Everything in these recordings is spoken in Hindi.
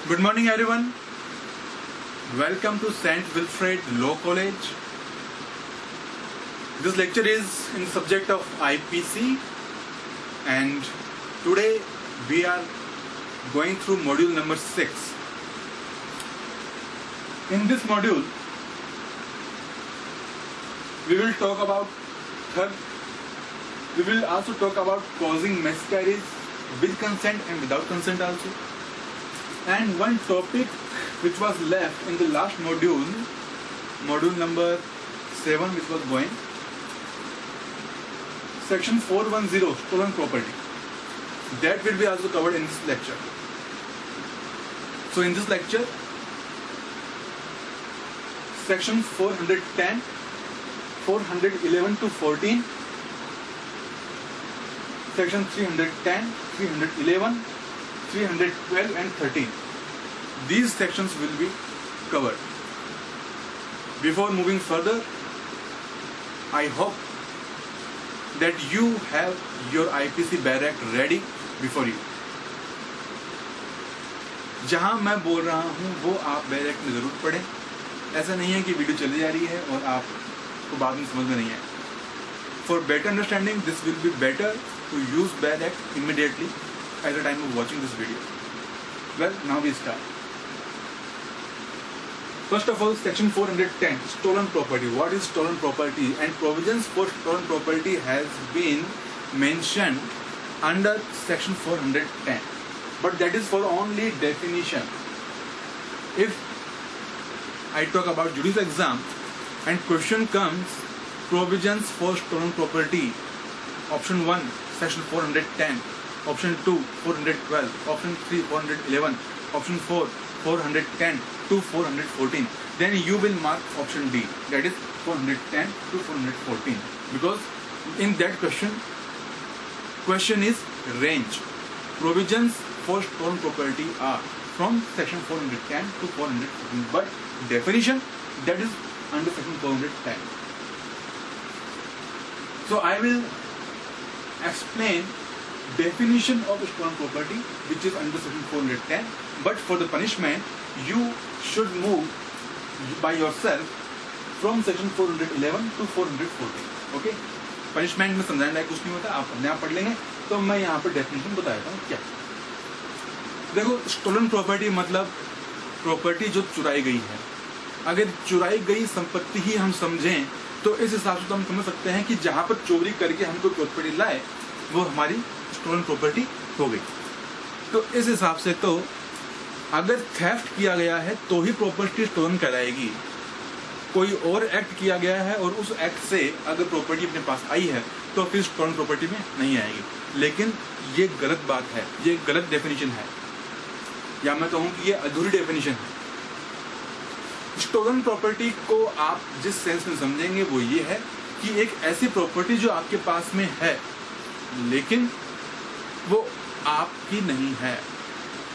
Good morning everyone. Welcome to St. Wilfred Law College. This lecture is in the subject of IPC and today we are going through module number 6. In this module we will talk about we will also talk about causing miscarriage with consent and without consent also. And one topic which was left in the last module, module number 7, which was going, section 410, stolen property. That will be also covered in this lecture. So in this lecture, section 410, 411 to 14, section 310, 311, 312 and 13. These sections will be covered. Before moving further, I hope that you have your IPC barrack ready before you. जहां मैं बोल रहा हूं वो आप बैरक में जरूर पढ़ें. ऐसा नहीं है कि वीडियो चली जा रही है और आपको बाद में समझ में नहीं आए. For better understanding, this will be better to use barrack immediately at the time of watching this video. Well, now we start. First of all, section 410, stolen property. What is stolen property? And provisions for stolen property has been mentioned under section 410. But that is for only definition. If I talk about judicial exam and question comes, provisions for stolen property, option 1, section 410, option 2, 412, option 3, 411, option 4, 410 to 414. Then you will mark option D, that is 410 to 414. Because in that question is range. Provisions for stolen property are from section 410 to 414. But definition, that is under section 410. So I will explain definition of stolen property which is under section 410, but for the punishment you should move by yourself from section 411 to 414. okay, punishment में समझाने लायक कुछ नहीं होता, आप अपने आप पढ़ लेंगे. तो मैं यहाँ पर डेफिनेशन बता देता हूँ. क्या देखो, स्टोलन प्रॉपर्टी मतलब प्रॉपर्टी जो चुराई गई है. अगर चुराई गई संपत्ति ही हम समझें तो इस हिसाब से तो हम समझ सकते हैं कि जहां पर चोरी करके हम कोई प्रॉपर्टी लाए वो हमारी स्टोलन प्रॉपर्टी हो गई. तो इस हिसाब से तो अगर थेफ्ट किया गया है तो ही प्रॉपर्टी स्टोलन कहलाएगी. कोई और एक्ट किया गया है और उस एक्ट से अगर प्रॉपर्टी अपने पास आई है तो फिर स्टोलन प्रॉपर्टी में नहीं आएगी. लेकिन ये गलत बात है, ये गलत डेफिनेशन है, या मैं कहूँ कि ये अधूरी डेफिनेशन है. स्टोलन प्रॉपर्टी को आप जिस सेंस में समझेंगे वो ये है कि एक ऐसी प्रॉपर्टी जो आपके पास में है लेकिन वो आपकी नहीं है,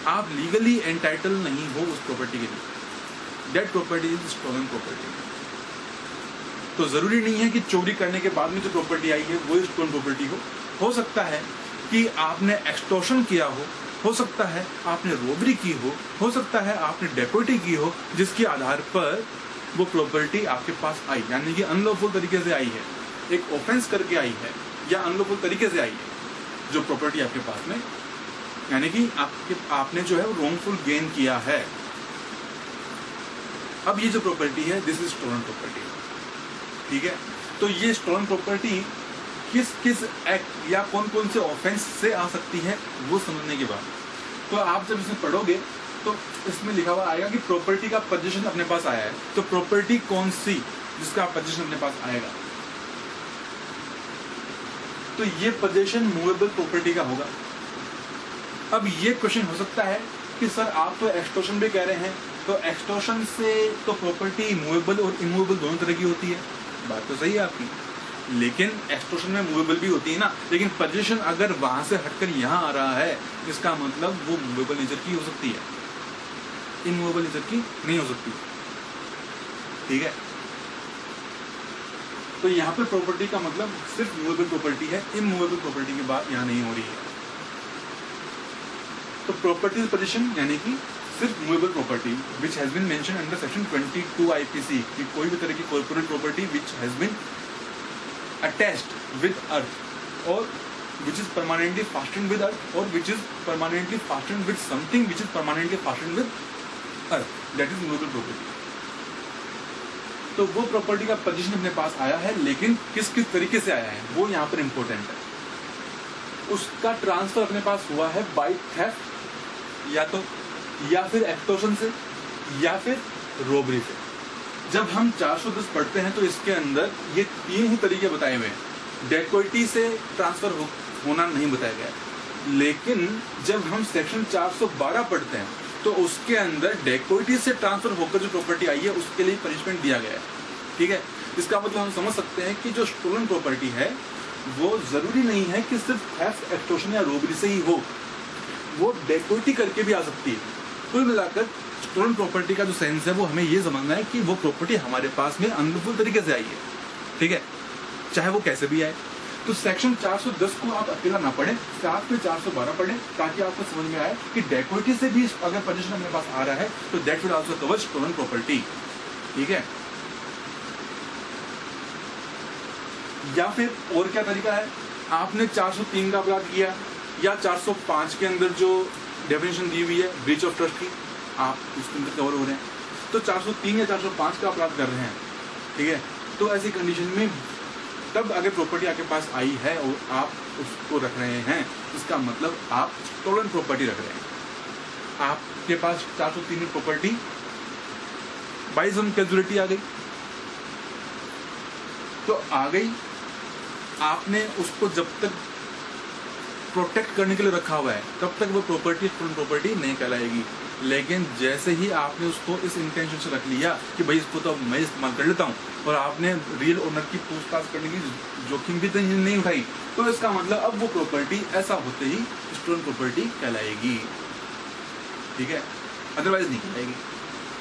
आप लीगली एंटाइटल नहीं हो उस प्रॉपर्टी के लिए. That property is stolen property. तो जरूरी नहीं है कि चोरी करने के बाद में जो प्रॉपर्टी आई है वो स्टोलन प्रॉपर्टी हो सकता है कि आपने एक्सटॉर्शन किया हो सकता है आपने रोबरी की हो सकता है आपने डेपोटी की हो, जिसके आधार पर वो प्रॉपर्टी आपके पास आई, यानी कि अनलॉफुल तरीके से आई है, एक ऑफेंस करके आई है या अनलॉफुल तरीके से आई है जो प्रॉपर्टी आपके पास में, यानी कि आपने जो है वो रॉन्गफुल गेन किया है. अब ये जो प्रॉपर्टी है दिस इज स्टोलन प्रॉपर्टी. ठीक है, तो ये स्टोलन प्रॉपर्टी किस किस एक्ट या कौन कौन से ऑफेंस से आ सकती है वो समझने के बाद तो आप जब इसे पढ़ोगे तो इसमें लिखा हुआ आएगा कि प्रॉपर्टी का पोजीशन अपने पास आया है. तो प्रॉपर्टी कौन सी जिसका पोजीशन अपने पास आएगा, तो ये पोजीशन मूवेबल प्रॉपर्टी का होगा. अब ये क्वेश्चन हो सकता है कि सर आप तो एक्सटॉर्शन भी कह रहे हैं, तो एक्सटॉर्शन से तो प्रॉपर्टी मूवेबल और इमूवेबल दोनों तरह की होती है. बात तो सही है आपकी, लेकिन एक्सटॉर्शन में मूवेबल भी होती है ना. लेकिन पोजीशन अगर वहां से हटकर यहाँ आ रहा है इसका मतलब वो मूवेबल नेचर की हो सकती है, इमूवेबल नेचर की नहीं हो सकती. ठीक है, तो यहाँ पे प्रॉपर्टी का मतलब सिर्फ मूवेबल प्रॉपर्टी है, इमूवेबल प्रॉपर्टी की बात यहाँ नहीं हो रही है. तो प्रॉपर्टी पोजीशन यानी कि सिर्फ movable property which has been mention under section 22 IPC कि कोई भी तरह की corporate property which has been attached with earth और which is permanently fastened with earth or which is permanently fastened with something which is permanently fastened with earth, that is movable property. तो वो प्रॉपर्टी का पोजीशन अपने पास आया है, लेकिन किस किस तरीके से आया है वो यहाँ पर इम्पोर्टेंट है. उसका ट्रांसफर अपने पास हुआ है बाय थेफ्ट या फिर एक्सटॉर्शन से या फिर रोबरी से. जब हम 410 पढ़ते हैं तो इसके अंदर ये तीन ही तरीके बताए हुए हैं. डेकोइटी से ट्रांसफर होना नहीं बताया गया है, लेकिन जब हम सेक्शन 412 पढ़ते हैं तो उसके अंदर डेकोइटी से ट्रांसफर होकर जो प्रॉपर्टी आई है उसके लिए पनिशमेंट दिया गया है. ठीक है, इसका मतलब हम समझ सकते हैं कि जो स्टोलन प्रॉपर्टी है वो जरूरी नहीं है कि सिर्फ थेफ्ट, एक्सटॉर्शन या रोबरी से ही हो, वो डेकोइटी करके भी आ सकती है. कुल मिलाकर स्टोलन प्रॉपर्टी का जो सेंस है वो हमें ये समझना है कि वो प्रॉपर्टी हमारे पास में अनलॉफुल तरीके से आई है. ठीक है, चाहे वो कैसे भी आए. तो सेक्शन 410 को आप अकेला ना पढ़ें, साथ में 412 पढ़ें, ताकि आपको समझ में आए कि डेकोइटी से भी अगर पोजीशन अपने पास आ रहा है तो that will also cover stolen property. ठीक है, या फिर और क्या तरीका है, आपने 403 का अपराध किया या 405 के अंदर जो डेफिनेशन दी हुई है ब्रीच ऑफ ट्रस्ट की, आप उसके अंदर कवर हो रहे हैं. तो 403 या 405 का अपराध कर रहे हैं. ठीक है, तो ऐसी कंडीशन में तब अगर प्रॉपर्टी आपके पास आई है और आप उसको रख रहे हैं, इसका मतलब आप स्टोलन प्रॉपर्टी रख रहे हैं. आपके पास 403 में प्रॉपर्टी बाय सम कैजुअलिटी आ गई, तो आ गई, आपने उसको जब तक प्रोटेक्ट करने के लिए रखा हुआ है तब तक वो प्रॉपर्टी स्टोलन प्रॉपर्टी नहीं कहलाएगी. लेकिन जैसे ही आपने उसको इस इंटेंशन से रख लिया कि भाई इसको तो मैं इस्तेमाल कर लेता हूँ, और आपने रियल ओनर की पूछताछ करने की जोखिम भी नहीं उठाई, तो इसका मतलब अब वो प्रॉपर्टी ऐसा होते ही स्टोलन प्रॉपर्टी कहलाएगी. ठीक है, अदरवाइज नहीं कहलाएगी.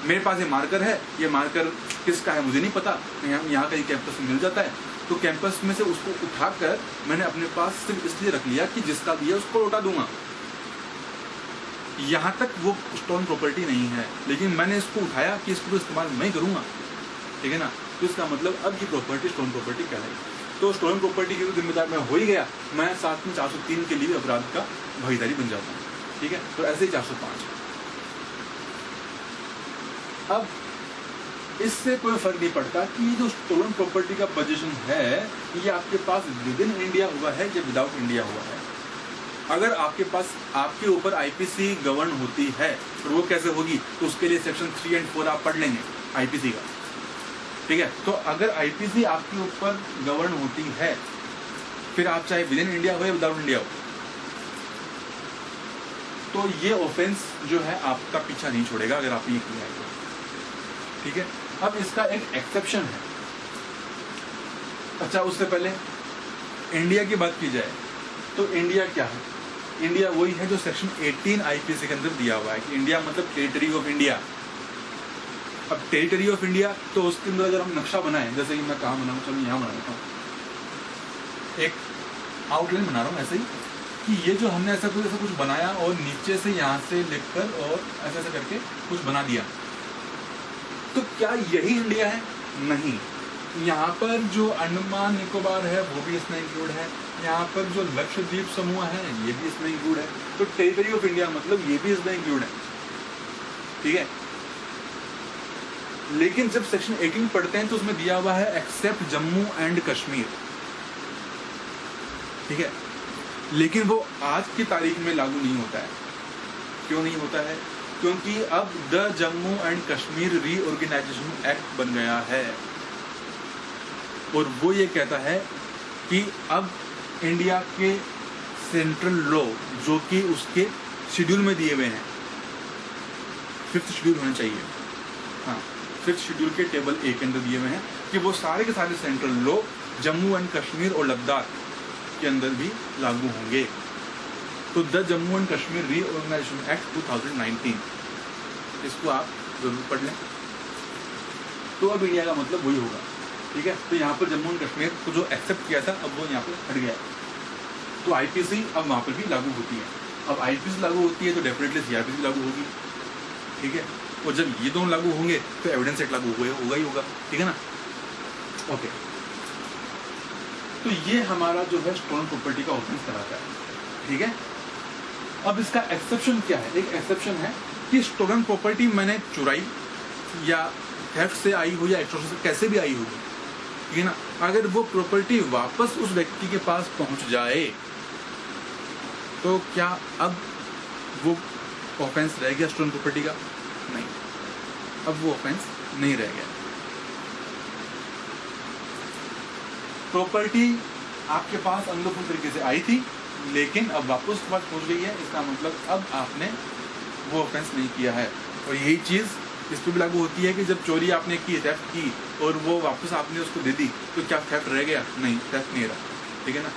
मेरे पास ये मार्कर है, ये मार्कर किसका है मुझे नहीं पता, यहाँ कहीं कैंपस में मिल जाता है, तो कैंपस में से उसको उठाकर मैंने अपने पास सिर्फ इसलिए रख लिया कि जिसका भी है उसको लौटा दूंगा. यहाँ तक वो स्टोलन प्रॉपर्टी नहीं है, लेकिन मैंने इसको उठाया कि इसको इस्तेमाल मैं करूँगा. ठीक है ना, तो इसका मतलब अब ये प्रॉपर्टी स्टोलन प्रॉपर्टी कहलाएगी. तो स्टोलन प्रॉपर्टी की जिम्मेदार मैं हो ही गया, मैं साथ में 403 के लिए भी अपराध का भागीदारी बन जाऊँगा. ठीक है, तो ऐसे ही 405. अब इससे कोई फर्क नहीं पड़ता कि ये जो स्टोलन प्रॉपर्टी का पोजीशन है ये आपके पास विद इन इंडिया हुआ है या विदाउट इंडिया हुआ है. अगर आपके पास आपके ऊपर आईपीसी गवर्न होती है, तो वो कैसे होगी, तो उसके लिए सेक्शन 3 और 4 आप पढ़ लेंगे आईपीसी का. ठीक है, तो अगर आईपीसी आपके ऊपर गवर्न होती है, फिर आप चाहे विद इन इंडिया हो या विदाउट इंडिया हो, तो ये ऑफेंस जो है आपका पीछा नहीं छोड़ेगा अगर आप ये किया है. ठीक है, अब इसका एक एक्सेप्शन है. अच्छा, उससे पहले इंडिया की बात की जाए तो इंडिया क्या है. इंडिया वही है जो सेक्शन 18 आईपीसी के अंदर दिया हुआ है कि इंडिया मतलब टेरिटरी ऑफ इंडिया. अब टेरिटरी ऑफ इंडिया, तो उसके अंदर अगर हम नक्शा बनाएं, जैसे कि मैं कहाँ बनाऊँ, चलो यहाँ बना लेता हूँ, एक आउटलाइन बना रहा हूँ ऐसे ही कि ये जो हमने ऐसा कुछ बनाया और नीचे से यहाँ से लिखकर और ऐसा करके कुछ बना दिया, तो क्या यही इंडिया है? नहीं. यहाँ पर जो अंडमान निकोबार है वो भी इसमें इंक्लूड है, यहाँ पर जो लक्षद्वीप समूह है ये भी इसमें इंक्लूड है. तो टेरिटरी ऑफ इंडिया मतलब ये भी इसमें इंक्लूड है. ठीक है, लेकिन जब सेक्शन 18 पढ़ते हैं तो उसमें दिया हुआ है एक्सेप्ट जम्मू एंड कश्मीर. ठीक है, लेकिन वो आज की तारीख में लागू नहीं होता है. क्यों नहीं होता है? क्योंकि अब the Jammu and Kashmir reorganisation act बन गया है और वो ये कहता है कि अब इंडिया के सेंट्रल लॉ जो कि उसके शेड्यूल में दिए हुए हैं, 5th शेड्यूल होना चाहिए, हाँ 5th शेड्यूल के टेबल A के अंदर दिए हुए हैं कि वो सारे के सारे central law Jammu and Kashmir और लद्दाख के अंदर भी लागू होंगे. तो the Jammu and Kashmir reorganisation act 2019, इसको आप जरूर पढ़ लें. तो अब इंडिया का मतलब वही होगा. ठीक है, तो यहाँ पर जम्मू एंड कश्मीर को जो एक्सेप्ट किया था अब वो यहाँ पर हट गया. तो आईपीसी अब वहाँ पर भी लागू होती है. अब आईपीसी लागू होती है तो डेफिनेटली सीआरपीसी लागू होगी. ठीक है। और जब ये दोनों लागू होंगे तो एविडेंस सेट लागू होगा ही होगा, ठीक है ना। ओके, तो ये हमारा जो है स्टोलन प्रॉपर्टी का ऑफेंस कराता है, ठीक है। अब इसका एक्सेप्शन क्या है? एक एक्सेप्शन है कि स्टोलन प्रॉपर्टी मैंने चुराई या थेफ्ट से आई हो या एक्सटॉर्शन से कैसे भी आई होगी, ठीक है ना, अगर वो प्रॉपर्टी वापस उस व्यक्ति के पास पहुंच जाए तो क्या अब वो ऑफेंस रह गया स्टोलन प्रॉपर्टी का? नहीं, अब वो ऑफेंस नहीं रह गया। प्रॉपर्टी आपके पास अनलॉफुल तरीके से आई थी लेकिन अब वापस उसके पास पहुंच गई है, इसका मतलब अब आपने वो ऑफेंस नहीं किया है। और यही चीज़ इस पर भी लागू होती है कि जब चोरी आपने की, थेफ्ट की और वो वापस आपने उसको दे दी तो क्या थेफ्ट रह गया? नहीं, थेफ्ट नहीं रहा, ठीक है ना,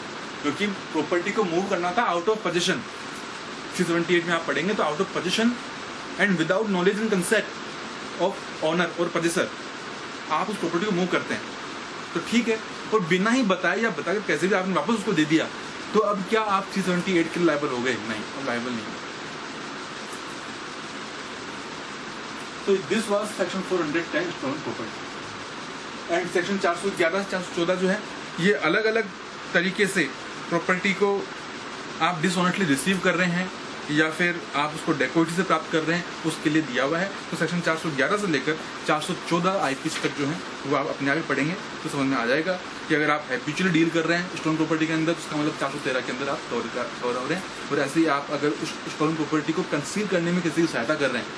क्योंकि प्रॉपर्टी को मूव करना था आउट ऑफ पोजीशन। 378 में आप पढ़ेंगे तो out of position and without knowledge and consent of owner और पोजेसर आप उस प्रॉपर्टी को मूव करते हैं, तो ठीक है। और बिना ही बताए या बताकर कैसे भी आपने वापस उसको दे दिया, तो अब क्या आप 378 के लिए लायबल हो गए? नहीं, अब लायबल नहीं हो। तो this was section 410 stolen property and section 411 से 414 जो है ये अलग अलग तरीके से प्रॉपर्टी को आप डिसऑनेस्टली रिसीव कर रहे हैं या फिर आप उसको डेकोइटी से प्राप्त कर रहे हैं, उसके लिए दिया हुआ है। तो सेक्शन 411 से लेकर 414 आईपीसी तक जो है वो आप अपने आप ही पढ़ेंगे तो समझ में आ जाएगा कि अगर आप हैबिचुअली डील कर रहे हैं स्टोलन प्रॉपर्टी के अंदर तो उसका मतलब 413 के अंदर आप कवर हो रहे हैं। और ऐसे ही आप अगर उस स्टोलन प्रॉपर्टी को कंसील करने में किसी की सहायता कर रहे हैं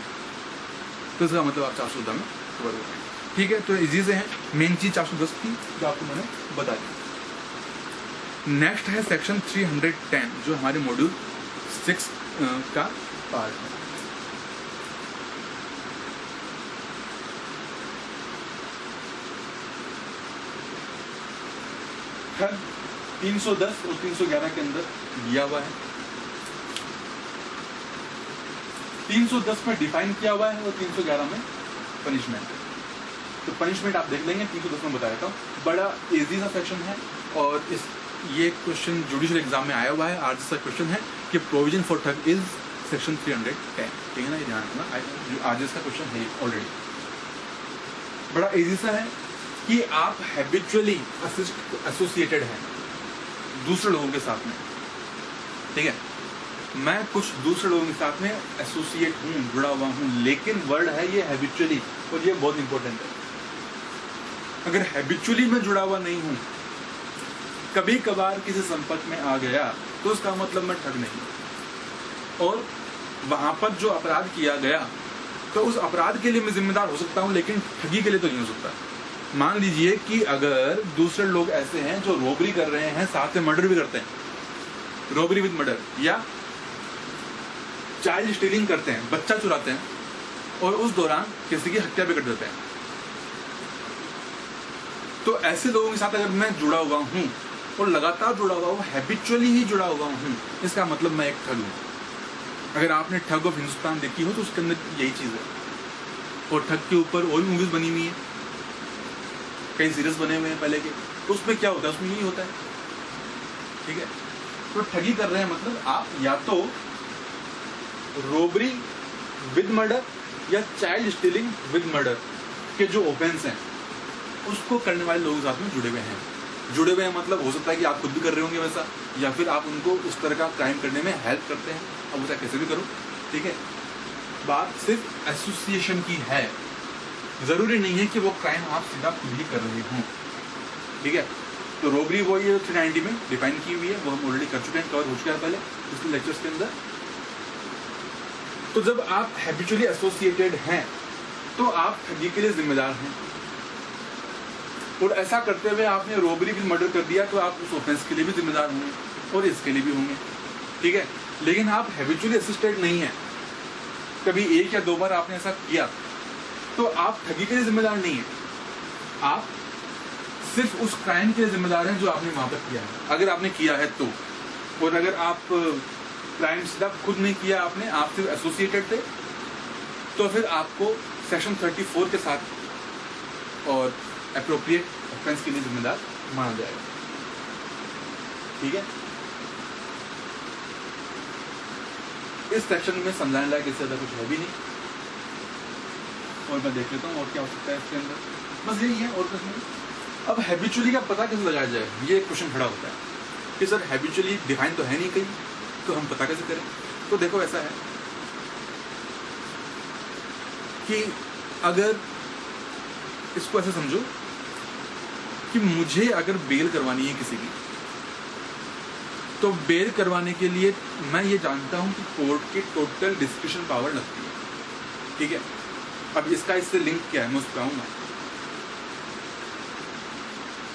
तो इसका मतलब आप 414 में कवर हो रहे हैं, ठीक है। तो इजी से है, मेन चीज़ 410 की जो आपको मैंने बता दी। नेक्स्ट है सेक्शन 310 जो हमारे मॉड्यूल 6 का पार्ट है। खैर 310 और 311 के अंदर दिया हुआ है। 310 में डिफाइन किया हुआ है और 311 में पनिशमेंट। तो पनिशमेंट आप देख लेंगे, 310 में बताया था। बड़ा इजी सा सेक्शन है और ये क्वेश्चन जुडिशियल एग्जाम में आया हुआ है। आज का क्वेश्चन है कि प्रोविजन फॉर ठग इज सेक्शन 310, ठीक है ना, ये ध्यान रखना। आज का क्वेश्चन है ऑलरेडी। बड़ा इजी सा है कि आप हैबिचुअली एसोसिएटेड हैं दूसरे लोगों के साथ में, ठीक है। मैं कुछ दूसरे लोगों के साथ में एसोसिएट हूँ, जुड़ा हुआ हूँ, लेकिन वर्ड है ये हैबिचुअली और ये बहुत इंपॉर्टेंट है। अगर हैबिचुअली मैं जुड़ा हुआ नहीं हूँ, कभी कभार किसी संपर्क में आ गया तो उसका मतलब मैं ठग नहीं। और वहां पर जो अपराध किया गया तो उस अपराध के लिए मैं जिम्मेदार हो सकता हूं लेकिन ठगी के लिए तो नहीं हो सकता। मान लीजिए कि अगर दूसरे लोग ऐसे हैं जो रॉबरी कर रहे हैं साथ में मर्डर भी करते हैं, रॉबरी विद मर्डर, या चाइल्ड स्टीलिंग करते हैं, बच्चा चुराते हैं और उस दौरान किसी की हत्या भी कर देते हैं, तो ऐसे लोगों के साथ अगर मैं जुड़ा हुआ हूं और लगातार जुड़ा हुआ हूं, हैबिचुअली ही जुड़ा हुआ हूं, इसका मतलब मैं एक ठग हूं। अगर आपने ठग ऑफ हिंदुस्तान देखी हो तो उसके अंदर यही चीज है। और ठग के ऊपर और भी मूवीज बनी हुई है, कई सीरीज बने हुए हैं पहले के, तो उसमें क्या होता है, उसमें यही होता है, ठीक है। तो ठगी कर रहे हैं मतलब आप या तो रॉबरी विद मर्डर या चाइल्ड स्टीलिंग विद मर्डर के जो ऑफेंस हैं उसको करने वाले लोगों के साथ में जुड़े हुए हैं। जुड़े हुए हैं मतलब हो सकता है कि आप खुद भी कर रहे होंगे वैसा, या फिर आप उनको उस तरह का क्राइम करने में हेल्प करते हैं। अब उसे कैसे भी करो, ठीक है। बात सिर्फ एसोसिएशन की है, जरूरी नहीं है कि वो क्राइम आप सीधा खुद ही कर रहे हों, ठीक है। तो रॉबरी वो ये 390 में डिफाइन की हुई है, वो हम ऑलरेडी कर चुके हैं, कवर हो चुका है पहले पिछले लेक्चर्स के अंदर। तो जब आप हैबिचुअली एसोसिएटेड हैं तो आप ठगी के लिए जिम्मेदार हैं, और ऐसा करते हुए आपने रॉबरी भी मर्डर कर दिया तो आप उस ऑफेंस के लिए भी जिम्मेदार होंगे और इसके लिए भी होंगे, ठीक है। लेकिन आप हैबिचुअली एसोसिएटेड नहीं है, कभी एक या दो बार आपने ऐसा किया तो आप ठगी के लिए जिम्मेदार नहीं है, आप सिर्फ उस क्राइम के लिए जिम्मेदार हैं जो आपने वहां पर किया है, अगर आपने किया है तो। और अगर आप क्राइम सीधा खुद नहीं किया आपने, आप सिर्फ एसोसिएटेड थे, तो फिर आपको सेक्शन 34 के साथ और एप्रोप्रिएट ऑफेंस के लिए जिम्मेदार माना जाएगा, ठीक है। इस सेक्शन में समझाने लायक इससे ज्यादा कुछ है भी नहीं, और मैं देख लेता हूँ और क्या हो सकता है इसके अंदर, बस यही है और कुछ नहीं। अब हैबिचुअली का पता कैसे लगाया जाए, ये एक क्वेश्चन खड़ा होता है कि सर हैबिचुअली डिफाइन तो है नहीं कहीं, तो हम पता कैसे करें। तो देखो ऐसा है कि अगर इसको ऐसे समझो कि मुझे अगर बेल करवानी है किसी की, तो बेल करवाने के लिए मैं ये जानता हूं कि कोर्ट की टोटल डिस्क्रिप्शन पावर लगती है, ठीक है। अब इसका इससे लिंक क्या है मैं उस पर आऊंगा।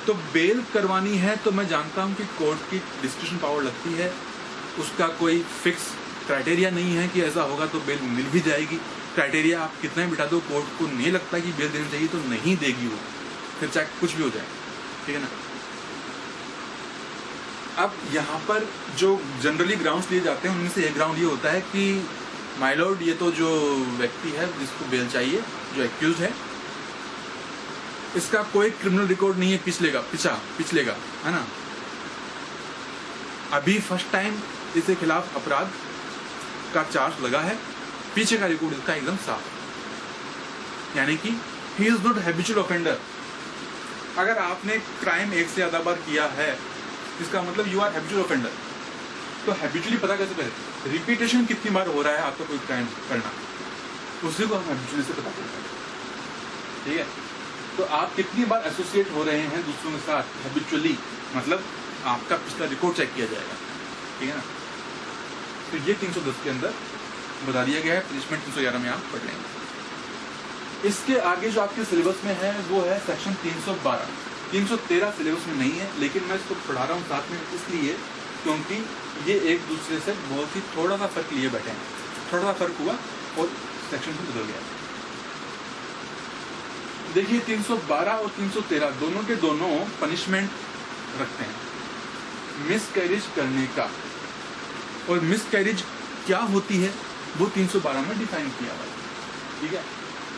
तो बेल करवानी है तो मैं जानता हूं कि कोर्ट की डिस्क्रिप्शन पावर लगती है, उसका कोई फिक्स क्राइटेरिया नहीं है कि ऐसा होगा तो बेल मिल भी जाएगी। क्राइटेरिया आप कितना भी बिठा दो, कोर्ट को नहीं लगता कि बेल देनी चाहिए तो नहीं देगी वो, फिर चाहे कुछ भी हो जाए, ठीक है ना। अब यहाँ पर जो जनरली ग्राउंड्स लिए जाते हैं उनमें से एक ग्राउंड ये होता है कि माय लॉर्ड, ये तो जो व्यक्ति है जिसको बेल चाहिए, जो एक्यूज है, इसका कोई क्रिमिनल रिकॉर्ड नहीं है पिछले का, है ना। अभी फर्स्ट टाइम इसके खिलाफ अपराध का चार्ज लगा है, पीछे का रिकॉर्ड इसका एकदम साफ, यानी कि he is not habitual offender. अगर आपने क्राइम एक से ज्यादा बार किया है, इसका मतलब यू आर हैबिचुअल ऑफेंडर। तो हैबिचुअली पता कैसे करें, रिपीटेशन कितनी बार हो रहा है आपका कोई क्राइम करना, उसी को हम हैबिचुअली से पता करते हैं, ठीक है। तो आप कितनी बार एसोसिएट हो रहे हैं दूसरों के साथ हैबिचुअली, मतलब आपका पिछला रिकॉर्ड चेक किया जाएगा, ठीक है ना। तो ये 310 के अंदर बता दिया गया है, पनिशमेंट 311 में आप पढ़ लेंगे। इसके आगे जो आपके सिलेबस में है वो है सेक्शन 312। 313 सिलेबस में नहीं है, लेकिन मैं इसको पढ़ा रहा हूँ साथ में इसलिए क्योंकि ये एक दूसरे से बहुत ही थोड़ा सा फर्क लिए बैठे हैं, थोड़ा सा फर्क हुआ और सेक्शन भी बदल गया। देखिए 312 और 313 दोनों के दोनों पनिशमेंट रखते हैं मिसकैरेज करने का, और मिसकैरेज क्या होती है वो 312 में डिफाइन किया हुआ है, ठीक है।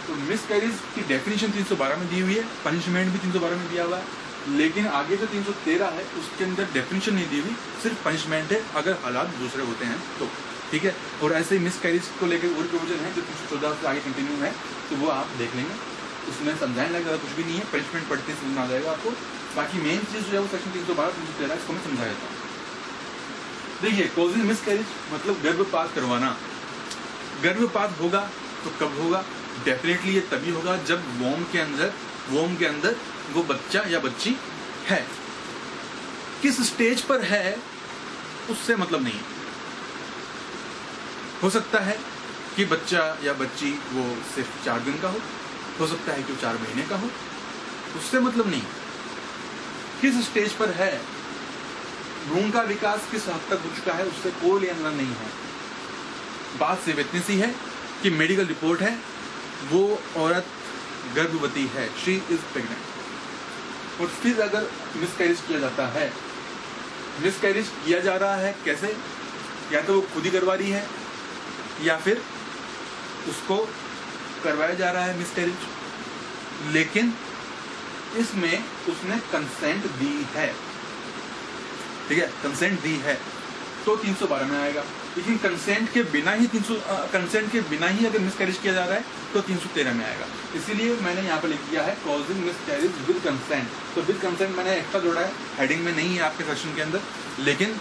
तो मिसकैरेज की डेफिनेशन 312 में दी हुई है, पनिशमेंट भी 312 में दिया हुआ है, लेकिन आगे जो 313 है उसके अंदर डेफिनेशन नहीं दी हुई, सिर्फ पनिशमेंट है अगर हालात दूसरे होते हैं तो, ठीक है। और ऐसे ही मिसकैरेज को लेकर और प्रोविजन है जो 314 से आगे कंटिन्यू है, तो वो आप देख लेंगे, उसमें समझाने लगा कुछ भी नहीं है, पनिशमेंट पढ़ते समझ आ जाएगा आपको। बाकी मेन चीज जो है वो सेक्शन 312 313 इसको मैं समझा देता हूँ। देखिए कॉजिंग मिसकैरेज मतलब गर्भपात करवाना। गर्भपात होगा तो कब होगा, डेफिनेटली ये तभी होगा जब वोम के अंदर वो बच्चा या बच्ची है। किस स्टेज पर है उससे मतलब नहीं, हो सकता है कि बच्चा या बच्ची वो सिर्फ 4 दिन का हो सकता है कि वो 4 महीने का हो, उससे मतलब नहीं। किस स्टेज पर है, भ्रूण का विकास किस हद तक हो चुका है, उससे कोई लेना नहीं है। बात सिर्फ इतनी सी है कि मेडिकल रिपोर्ट है वो औरत गर्भवती है, शी इज प्रेग्नेंट। और फिर अगर मिसकैरेज किया जाता है, मिसकैरेज किया जा रहा है कैसे, या तो वो खुद ही करवा रही है या फिर उसको करवाया जा रहा है मिसकैरेज, लेकिन इसमें उसने कंसेंट दी है, ठीक है, कंसेंट दी है तो 312 में आएगा। लेकिन कंसेंट के बिना ही अगर मिसकैरेज किया जा रहा है तो 313 में आएगा। इसीलिए मैंने यहाँ पर लिख दिया है कॉजिंग मिसकैरेज विद कंसेंट। तो विद कंसेंट मैंने एक्स्ट्रा जोड़ा है, हेडिंग में नहीं है आपके सेक्शन के अंदर, लेकिन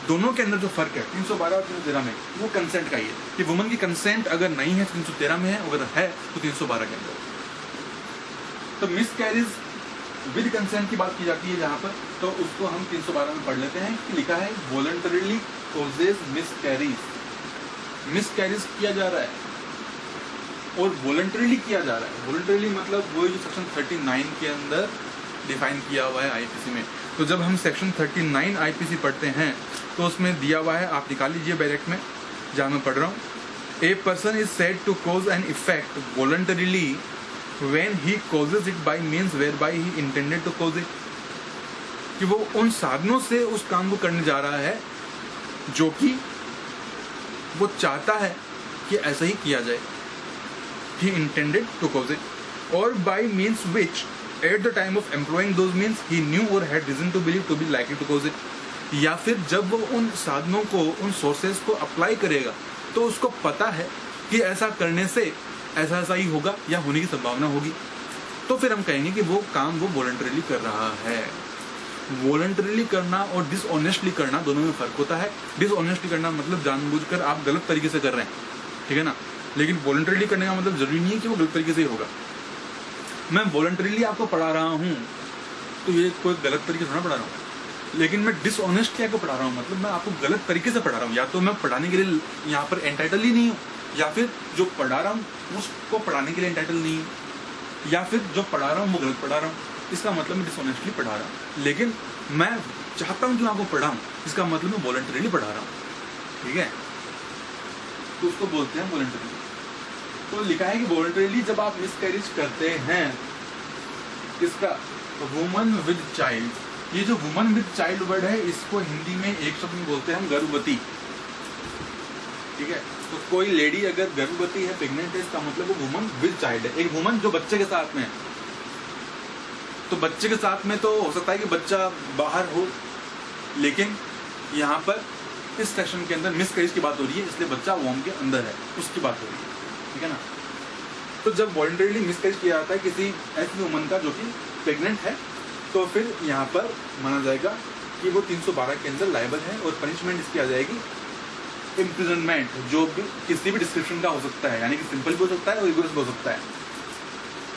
दोनों के अंदर जो फर्क है 312 और 313 में वो कंसेंट का ही है कि वुमन की कंसेंट अगर नहीं है 313 में है, अगर है तो 312 के अंदर। तो मिसकैरेज विद कंसेंट की बात की जाती है जहाँ पर, तो उसको हम 312 में पढ़ लेते हैं कि लिखा है वॉलंटरीली कॉजेज मिसकैरेज। मिसकैरेज किया जा रहा है और वॉलंटरीली किया जा रहा है। वॉलंटरीली मतलब वो जो सेक्शन 39 के अंदर डिफाइन किया हुआ है आईपीसी में। तो जब हम सेक्शन 39 आईपीसी पढ़ते हैं तो उसमें दिया हुआ है, आप निकाल लीजिए डायरेक्ट में जहाँ मैं पढ़ रहा हूँ, a person is said to cause an effect voluntarily when he causes it by means whereby he intended to cause it, कि वो उन साधनों से उस काम को करने जा रहा है जो कि वो चाहता है कि ऐसा ही किया जाए, he intended to cause it, or by means which at the time of employing those means he knew or had reason to believe to be likely to cause it, या फिर जब वो उन साधनों को, उन सोर्सेस को अप्लाई करेगा तो उसको पता है कि ऐसा करने से ऐसा ऐसा ही होगा या होने की संभावना होगी, तो फिर हम कहेंगे कि वो काम वो वॉलंटरीली कर रहा है। वॉलंटरीली करना और डिसऑनेस्टली करना दोनों में फर्क होता है। डिसऑनेस्टली करना मतलब जानबूझकर आप गलत तरीके से कर रहे हैं, ठीक है ना, लेकिन वॉलंटरीली करने का मतलब जरूरी नहीं है कि वो गलत तरीके से ही होगा। मैं वॉलंटरीली आपको पढ़ा रहा हूँ तो ये कोई गलत तरीके से ना पढ़ा रहा हूँ, लेकिन मैं डिसऑनेस्टली आपको पढ़ा रहा हूँ मतलब मैं आपको गलत तरीके से पढ़ा रहा हूँ। या तो मैं पढ़ाने के लिए यहाँ पर एंटाइटल ही नहीं हूँ, या फिर जो पढ़ा रहा हूँ उसको पढ़ाने के लिए एंटाइटल नहीं हूँ, या फिर जो पढ़ा रहा हूँ वो गलत पढ़ा रहा हूँ। इसका मतलब मैं डिसऑनेस्टली पढ़ा रहा हूँ, लेकिन मैं चाहता हूँ कि मैं आपको पढ़ाऊँ, इसका मतलब मैं वॉलंटरीली पढ़ा रहा हूँ, ठीक है। तो उसको बोलते हैं वॉलंटरीली। तो लिखा है कि वॉलंटरीली जब आप मिसकैरेज करते हैं, इसका वुमन विद चाइल्ड, ये जो वुमन विद चाइल्ड वर्ड है इसको हिंदी में एक शब्द में बोलते हैं हम गर्भवती, ठीक है। तो कोई लेडी अगर गर्भवती है, प्रेग्नेंट है, इसका मतलब वो वुमन विद चाइल्ड है। एक वुमन जो बच्चे के साथ में है, तो बच्चे के साथ में तो हो सकता है कि बच्चा बाहर हो, लेकिन यहाँ पर इस सेक्शन के अंदर मिसकैरेज की बात हो रही है, इसलिए बच्चा वॉम के अंदर है, उसकी बात हो रही है, ठीक है ना। तो जब वॉलंटरीली मिसकैरेज किया जाता है किसी ऐसी वुमन का जो कि प्रेग्नेंट है, तो फिर यहाँ पर माना जाएगा कि वो 312 के अंदर लायबल है, और पनिशमेंट इसकी आ जाएगी इम्प्रिजनमेंट, जो भी किसी भी डिस्क्रिप्शन का हो सकता है, यानी कि सिंपल भी हो सकता है और रिगुलर भी हो सकता है,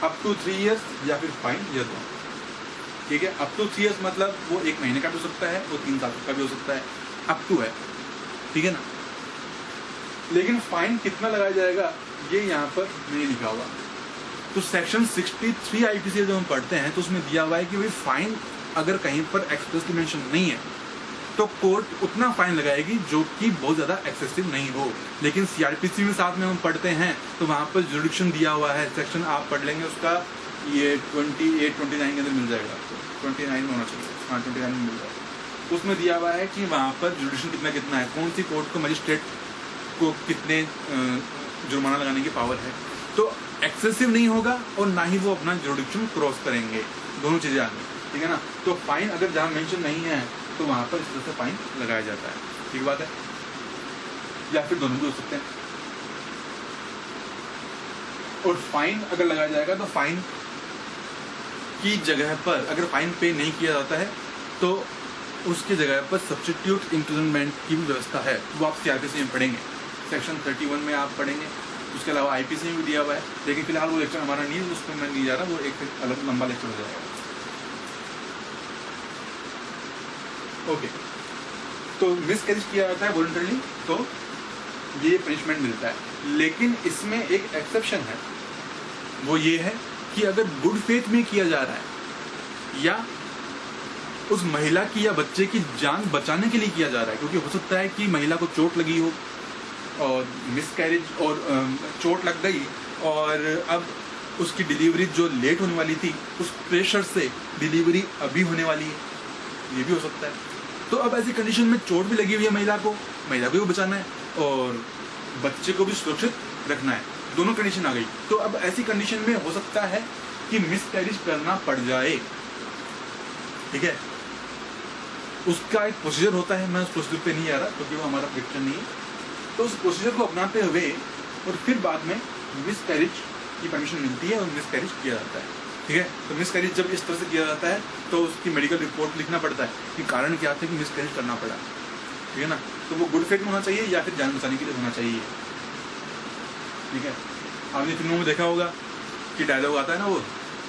अप टू 3 years या फिर फाइन, या दो, ठीक है। अप टू 3 years मतलब वो 1 महीने का भी हो सकता है, वो 3 साल का भी हो सकता है, अप टू है, ठीक है ना। लेकिन फाइन कितना लगाया जाएगा ये यहाँ पर नहीं लिखा हुआ। तो सेक्शन 63 आईपीसी जब हम पढ़ते हैं तो उसमें दिया हुआ है कि भाई फाइन अगर कहीं पर एक्सप्रेसली मेंशन नहीं है तो कोर्ट उतना फाइन लगाएगी जो कि बहुत ज़्यादा एक्सेसिव नहीं हो। लेकिन सीआरपीसी में साथ में हम पढ़ते हैं तो वहाँ पर जुरिडिक्शन दिया हुआ है, सेक्शन आप पढ़ लेंगे उसका, ये 28-29 के अंदर मिल जाएगा आपको, 29 में होना चाहिए, हाँ 29 में मिल जाएगा। उसमें दिया हुआ है कि वहाँ पर जुरिडिक्शन कितना कितना है, कौन सी कोर्ट को, मजिस्ट्रेट को कितने जुर्माना लगाने की पावर है। तो एक्सेसिव नहीं होगा और ना ही वो अपना जुरिडिक्शन क्रॉस करेंगे, दोनों चीज़ें आ गई, ठीक है ना। तो फाइन अगर जहाँ मेंशन नहीं है तो वहाँ पर इस तरह से फाइन लगाया जाता है, ठीक बात है, या फिर दोनों भी हो सकते हैं। और फाइन अगर लगाया जाएगा तो फाइन की जगह पर अगर फाइन पे नहीं किया जाता है तो उसकी जगह पर सब्स्टिट्यूट इम्प्रिजनमेंट की भी व्यवस्था है, वो आप सीआरपीसी में पढ़ेंगे, सेक्शन 31 में आप पढ़ेंगे। उसके अलावा आईपीसी में भी दिया हुआ है, लेकिन फिलहाल वो लेक्चर हमारा नहीं है, उसमें मैं नहीं जा रहा, वो एक अलग लंबा लेक्चर हो जाएगा। ओके, तो मिसकैरेज किया जाता है वॉलंटरीली तो ये पनिशमेंट मिलता है। लेकिन इसमें एक एक्सेप्शन है, वो ये है कि अगर गुड फेथ में किया जा रहा है या उस महिला की या बच्चे की जान बचाने के लिए किया जा रहा है, क्योंकि हो सकता है कि महिला को चोट लगी हो और मिसकैरेज और चोट लग गई और अब उसकी डिलीवरी जो लेट होने वाली थी उस प्रेशर से डिलीवरी अभी होने वाली है, ये भी हो सकता है। तो अब ऐसी कंडीशन में चोट भी लगी हुई है महिला को भी बचाना है और बच्चे को भी सुरक्षित रखना है, दोनों कंडीशन आ गई। तो अब ऐसी कंडीशन में हो सकता है कि मिसकैरेज करना पड़ जाए, ठीक है। उसका एक प्रोसीजर होता है, मैं उस प्रोसीजर पे नहीं आ रहा क्योंकि वो हमारा प्रेडिक्शन नहीं है। तो उस प्रोसीजर को अपनाते हुए और फिर बाद में मिसकैरेज की परमिशन मिलती है और मिसकैरेज किया जाता है, ठीक है। तो मिसकैरेज जब इस तरह से किया जाता है तो उसकी मेडिकल रिपोर्ट लिखना पड़ता है कि कारण क्या था कि मिसकैरेज करना पड़ा, ठीक है ना। तो वो गुड फेथ में होना चाहिए या फिर जान बचाने के लिए होना चाहिए, ठीक है। आपने फिल्मों में देखा होगा कि डायलॉग आता है ना वो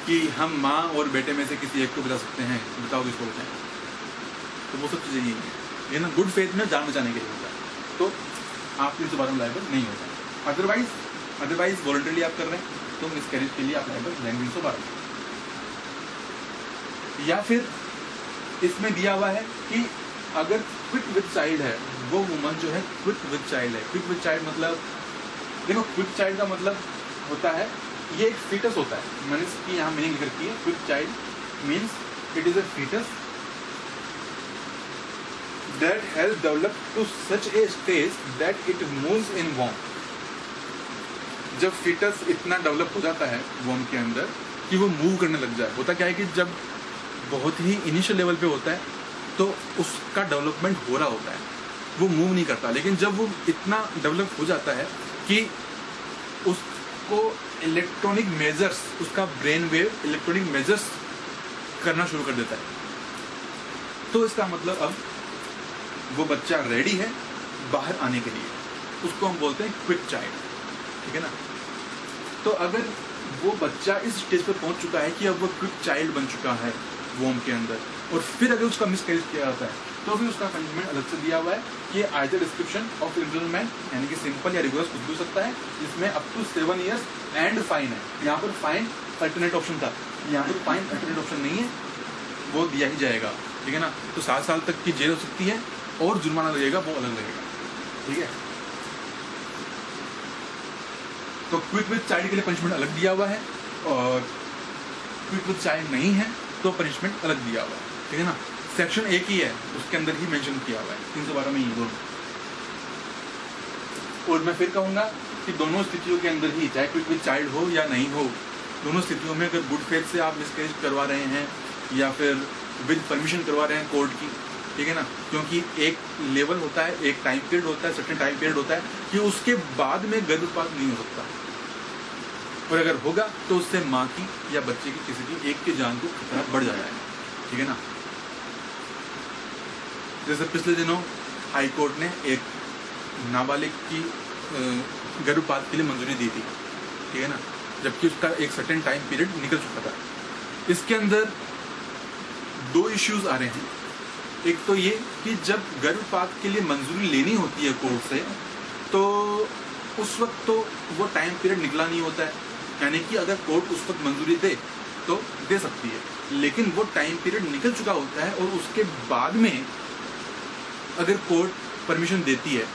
कि हम माँ और बेटे में से किसी एक को बचा सकते हैं, बताओ किसको बचाएं। तो वो सब चीज़ें यही है, ये ना गुड फेथ में जान बचाने के लिए होता है, तो आप 312 में लायबल नहीं होता। अदरवाइज वॉलंटरीली आप कर रहे हैं तो मिसकैरेज के लिए आप लायबल रहेंगे 312। या फिर इसमें दिया हुआ है कि अगर क्विक विद चाइल्ड है, वो वुमन जो है क्विक विद चाइल्ड है। क्विक विद चाइल्ड मतलब देखो, क्विक चाइल्ड का मतलब होता है ये एक फीटस होता है, मैंने इसकी यहाँ मीनिंग लिख रखी है। Quick child means it is a foetus that has developed to such a stage that it moves in womb। जब फीटस इतना डेवलप हो जाता है वॉम के अंदर कि वो मूव करने लग जाए। होता क्या है कि जब बहुत ही इनिशियल लेवल पे होता है तो उसका डेवलपमेंट हो रहा होता है, वो मूव नहीं करता। लेकिन जब वो इतना डेवलप हो जाता है कि उसको इलेक्ट्रॉनिक मेजर्स, उसका ब्रेन वेव इलेक्ट्रॉनिक मेजर्स करना शुरू कर देता है। तो इसका मतलब अब वो बच्चा रेडी है बाहर आने के लिए, उसको हम बोलते हैं क्विक चाइल्ड, ठीक है ना। तो अगर वो बच्चा इस स्टेज पर पहुंच चुका है कि अब वो क्विक चाइल्ड बन चुका है वोम के अंदर, और फिर अगर उसका मिसकैरेज किया जाता है तो भी उसका पनिशमेंट अलग से दिया हुआ है कि आइदर डिस्क्रिप्शन ऑफ इम्प्रिजनमेंट, यानी कि सिंपल या रिगुलर कुछ भी हो सकता है, जिसमें up to 7 years and fine है। यहाँ पर फाइन अल्टरनेट ऑप्शन था, यहाँ पर फाइन अल्टरनेट ऑप्शन नहीं है, वो दिया ही जाएगा, ठीक है ना। तो 7 साल तक की जेल हो सकती है और जुर्माना लगेगा, वो अलग लगेगा, ठीक है। तो क्विक विद चाइल्ड के लिए पनिशमेंट अलग दिया हुआ है, और क्विक विद चाइल्ड नहीं है तो पनिशमेंट अलग दिया हुआ है, ठीक है ना। सेक्शन एक ही है, उसके अंदर ही मेंशन किया हुआ है 312 में, ये दोनों। और मैं फिर कहूँगा कि दोनों स्थितियों के अंदर ही, चाहे क्विक विद चाइल्ड हो या नहीं हो, दोनों स्थितियों में अगर गुड फेथ से आप मिसकैरेज करवा रहे हैं या फिर विद परमिशन करवा रहे हैं कोर्ट की, ठीक है ना, क्योंकि एक लेवल होता है, एक टाइम पीरियड होता है, सर्टेन टाइम पीरियड होता है कि उसके बाद में गर्भपात नहीं हो सकता, और अगर होगा तो उससे माँ की या बच्चे की किसी की एक की जान को खतरा बढ़ जाता है, ठीक है ना। जैसे पिछले दिनों हाई कोर्ट ने एक नाबालिग की गर्भपात के लिए मंजूरी दी थी, ठीक है ना, जबकि उसका एक सर्टेन टाइम पीरियड निकल चुका था। इसके अंदर 2 इश्यूज आ रहे हैं। एक तो ये कि जब गर्भपात के लिए मंजूरी लेनी होती है कोर्ट से, तो उस वक्त तो वो टाइम पीरियड निकला नहीं होता है, यानी कि अगर कोर्ट उस वक्त मंजूरी दे तो दे सकती है, लेकिन वो टाइम पीरियड निकल चुका होता है, और उसके बाद में अगर कोर्ट परमिशन देती है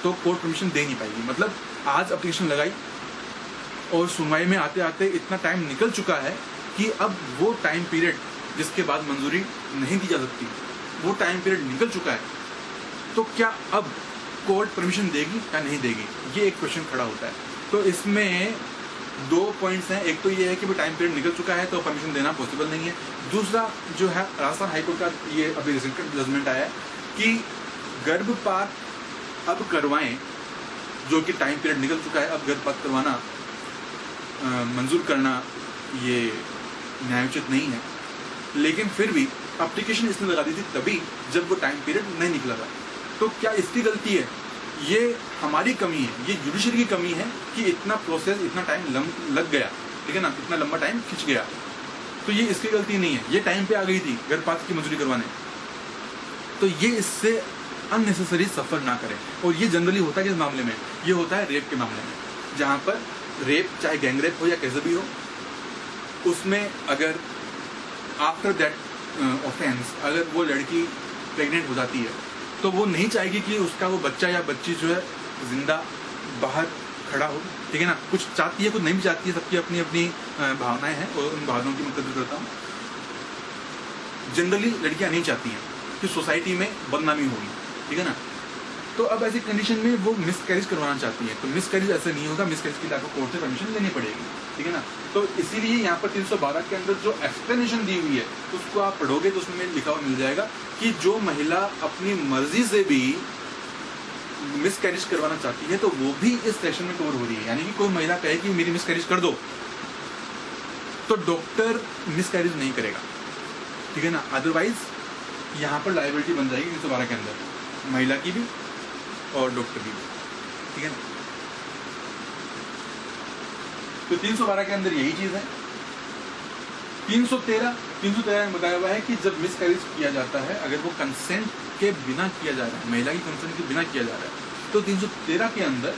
तो कोर्ट परमिशन दे नहीं पाएगी। मतलब आज एप्लीकेशन लगाई और सुनवाई में आते आते इतना टाइम निकल चुका है कि अब वो टाइम पीरियड जिसके बाद मंजूरी नहीं दी जा सकती, वो टाइम पीरियड निकल चुका है, तो क्या अब कोर्ट परमिशन देगी या नहीं देगी, ये एक क्वेश्चन खड़ा होता है। तो इसमें 2 पॉइंट्स हैं। एक तो ये है कि वो टाइम पीरियड निकल चुका है तो परमिशन देना पॉसिबल नहीं है। दूसरा जो है, राजस्थान हाईकोर्ट का ये अभी रिसेंट जजमेंट आया है कि गर्भपात अब करवाएं, जो कि टाइम पीरियड निकल चुका है, अब गर्भपात करवाना मंजूर करना ये न्यायोचित नहीं है। लेकिन फिर भी एप्लीकेशन इसने लगा दी थी तभी जब वो टाइम पीरियड नहीं निकला था। तो क्या इसकी गलती है? ये हमारी कमी है, ये जुडिशरी की कमी है कि इतना प्रोसेस, इतना टाइम लग गया, ठीक है ना, इतना लंबा टाइम खिंच गया। तो ये इसकी गलती नहीं है, ये टाइम पे आ गई थी गर्भपात की मंजूरी करवाने, तो ये इससे अननेसेसरी सफ़र ना करें। और ये जनरली होता है किस मामले में? ये होता है रेप के मामले में, जहाँ पर रेप चाहे गैंग रेप हो या कैसे भी हो, उसमें अगर आफ्टर दैट ऑफेंस अगर वो लड़की प्रेग्नेंट हो जाती है तो वो नहीं चाहेगी कि उसका वो बच्चा या बच्ची जो है जिंदा बाहर खड़ा हो, ठीक है ना। कुछ चाहती है, कुछ नहीं भी चाहती है, सबकी अपनी अपनी भावनाएं हैं और उन भावनाओं की मैं कदर करता हूँ। जनरली लड़कियां नहीं चाहती हैं कि सोसाइटी में बदनामी होगी, ठीक है ना। तो अब ऐसी कंडीशन में वो मिसकैरेज करवाना चाहती है, तो मिसकैरेज ऐसे नहीं होगा, मिसकैरेज के लिए आपको कोर्ट से परमिशन लेनी पड़ेगी, ठीक है ना। तो इसीलिए यहाँ पर 312 के अंदर जो एक्सप्लेनेशन दी हुई है उसको आप पढ़ोगे तो उसमें लिखा हुआ मिल जाएगा कि जो महिला अपनी मर्जी से भी मिसकैरेज करवाना चाहती है तो वो भी इस सेक्शन में कवर हो रही है। यानी कि कोई महिला कहे कि मेरी मिसकैरेज कर दो, तो डॉक्टर मिसकैरेज नहीं करेगा, ठीक है ना। अदरवाइज यहाँ पर लायबिलिटी बन जाएगी 312 के अंदर, महिला की भी और डॉक्टर की भी, ठीक है ना। तो 312 के अंदर यही चीज है। 313 में बताया हुआ है कि जब मिसकैरेज किया जाता है, अगर वो कंसेंट के बिना किया जा रहा है, महिला की कंसेंट के बिना किया जा रहा है, तो 313 के अंदर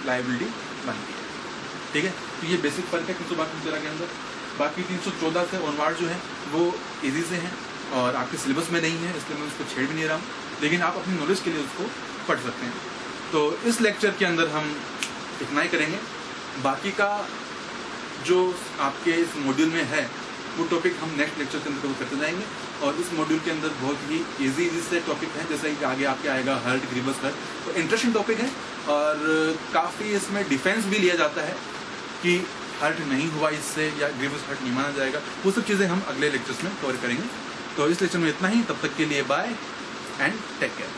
लायबिलिटी बनती है, ठीक है। तो ये बेसिक फर्क है 312 के अंदर। बाकी 314 से ऑनवर्ड जो है वो इजी से हैं और आपके सिलेबस में नहीं है, इसलिए मैं उसको छेड़ भी नहीं रहा हूँ, लेकिन आप अपनी नॉलेज के लिए उसको पढ़ सकते हैं। तो इस लेक्चर के अंदर हम इतना ही करेंगे। बाकी का जो आपके इस मॉड्यूल में है वो टॉपिक हम नेक्स्ट लेक्चर के अंदर कवर करते जाएंगे। और इस मॉड्यूल के अंदर बहुत ही इजी से टॉपिक है, जैसे कि आगे आपके आएगा हर्ट, ग्रीवस हर्ट, तो इंटरेस्टिंग टॉपिक है। और काफ़ी इसमें डिफेंस भी लिया जाता है कि हर्ट नहीं हुआ इससे या ग्रीवस हर्ट नहीं माना जाएगा, वो सब चीज़ें हम अगले लेक्चर्स में कवर करेंगे। तो इस लेक्चर में इतना ही, तब तक के लिए बाय एंड टेक केयर।